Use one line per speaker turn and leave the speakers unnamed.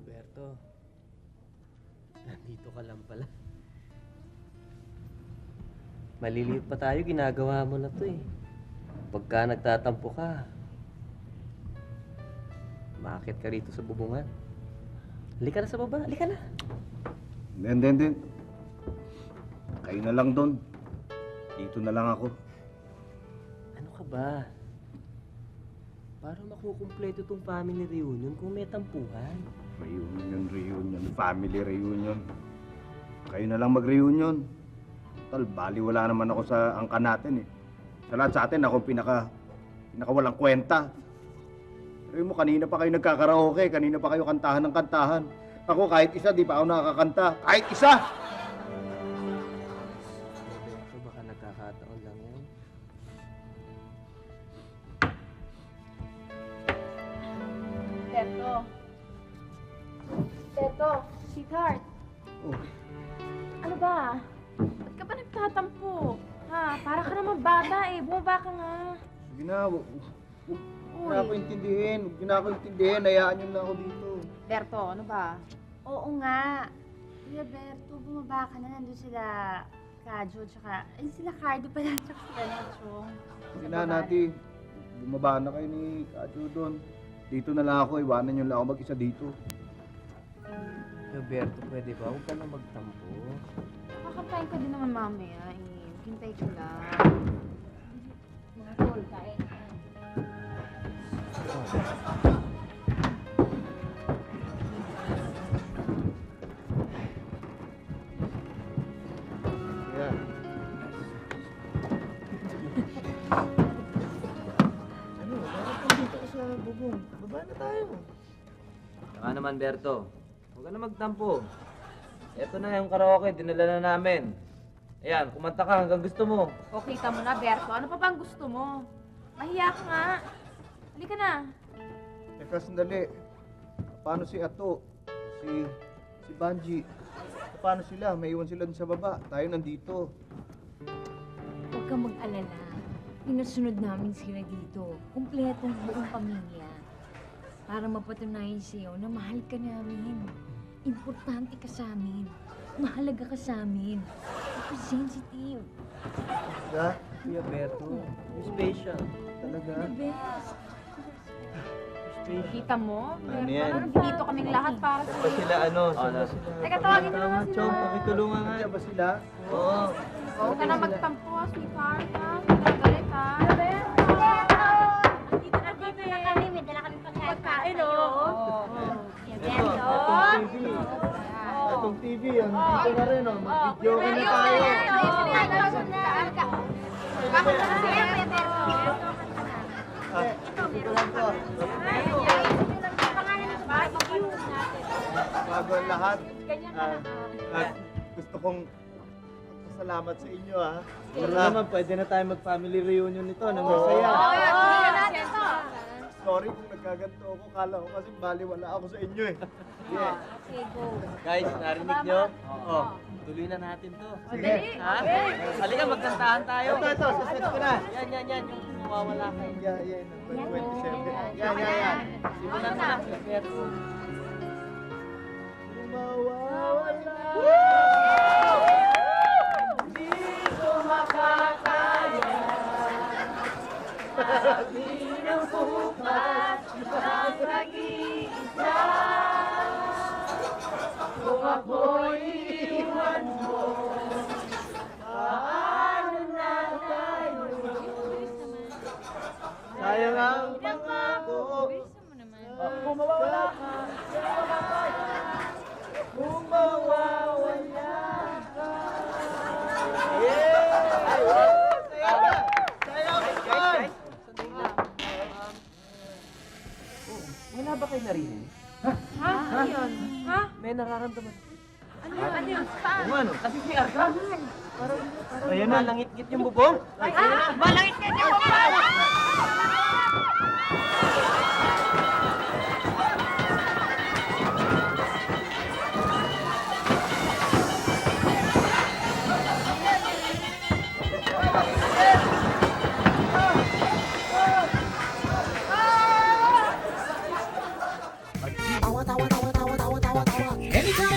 Alberto, nandito ka lang pala. Maliliit pa tayo, ginagawa mo na to eh. Pagka nagtatampo ka, maakit ka rito sa bubungan. Halika na sa baba, halika na.
Hindi. Kayo na lang doon. Dito na lang ako.
Ano ka ba? Para makukumpleto tong family reunion kung may tampuhan.
Reunion. Family reunion. Kayo na lang mag-reunion. Tal, bali wala naman ako sa angka natin eh. Sa lahat sa atin, ako pinaka walang kwenta. Pero mo, kanina pa kayo nagkakaraoke, kanina pa kayo kantahan ng kantahan. Ako kahit isa, di pa ako nakakanta. Kahit isa!
Alberto, baka nagkakataon lang yan.
Teto, sweetheart.
Oh,
Ano ba? Ba't ka ba nagtatampo? Ha? Para ka naman bata eh. Bumaba ka nga.
sige na. Huwag na ako intindihin. Huwag na ako intindihin. Hayaan niyo lang ako dito.
Berto, ano ba?
Oo nga. Kuya Berto, bumaba ka na. Nandun sila Kadyo, tsaka... Ay, sila Cardo pala, tsaka sila Nachong.
Sige na, Nati. Bumaba na kayo ni Kacho doon. Dito na lang ako. Iwanan niyo lang ako mag-isa dito.
Alberto, pwede ba? Huwag ka na magtampo.
Kakapain ko din naman mamaya eh. Hintay ko lang.
Mga tol, kain.
Yeah. Ano? Bakit nandito ka sa bubong? Baba na tayo.
Saka naman, Berto. Huwag ka na magtampo. Ito na yung karaoke, dinala na namin. Ayan, kumanta ka hanggang gusto mo.
O, kita mo na, Berto. Ano pa bang gusto mo? Mahiya ka nga. Halika na.
Teka, sandali. Paano si Ato? Si Banji? Paano sila? May iwan sila dun sa baba. Tayo nandito.
Huwag kang mag-alala. Pinasunod namin sila dito. Kumpletong buong pamilya. Para mapatunayan sa'yo na mahal ka namin. Importante ka sa amin. Mahalaga ka sa amin. Ako sensitive.
Talaga?
Kuya Alberto, you're special.
Talaga?
The best.
Kita mo?
Ano yan?
Dito kaming lahat para sa
Pa sila ano? Sila.
Teka, tawagin mo naman sila.
Chong, pakitulungan nga.
Nandiyan ba sila?
Oo.
Huwag ka na magtampo, sweetheart, ha? Galit, ha?
Nandito na kami. May dala kami pagkain para sa'yo.
Ito,
Itong TV, yan. Dito na rin, oh. Mag-video ka na tayo. Dito lang to. Bago ang lahat, at gusto kong magpasalamat sa inyo, ha.
Pero naman, pwede na tayo mag-family reunion nito na masaya.
Sorry kung nagkaganto ako. Kala ko kasi baliwala ako sa inyo, eh. Yeah.
Guys, narinig nyo? Oo. Tuloy na natin to.
Sige.
Ha? Halika, magkantahan tayo.
Ito, saset ko na.
Yan. Yung mawawala kayo.
Yan. Number 27. Yan.
Simulan mo na, Berto.
Mawawala.
Dito makakaya. Di ng bukas ang nag-iisa. Kung ako'y iwan mo, paano na tayo?
Sayang ang pangako. Kung mawawala ka. Kung mawawala ka.
May na ba kayo narinig?
Ha? Ano yun? Ha?
May nararamdaman.
Ano yun? Ano yun? Saan?
Kung ano, kasi si Arka.
Ayan na, langit-ngit yung bubong.
Malangit ka niyo pa!
tawa-tawa. Anytime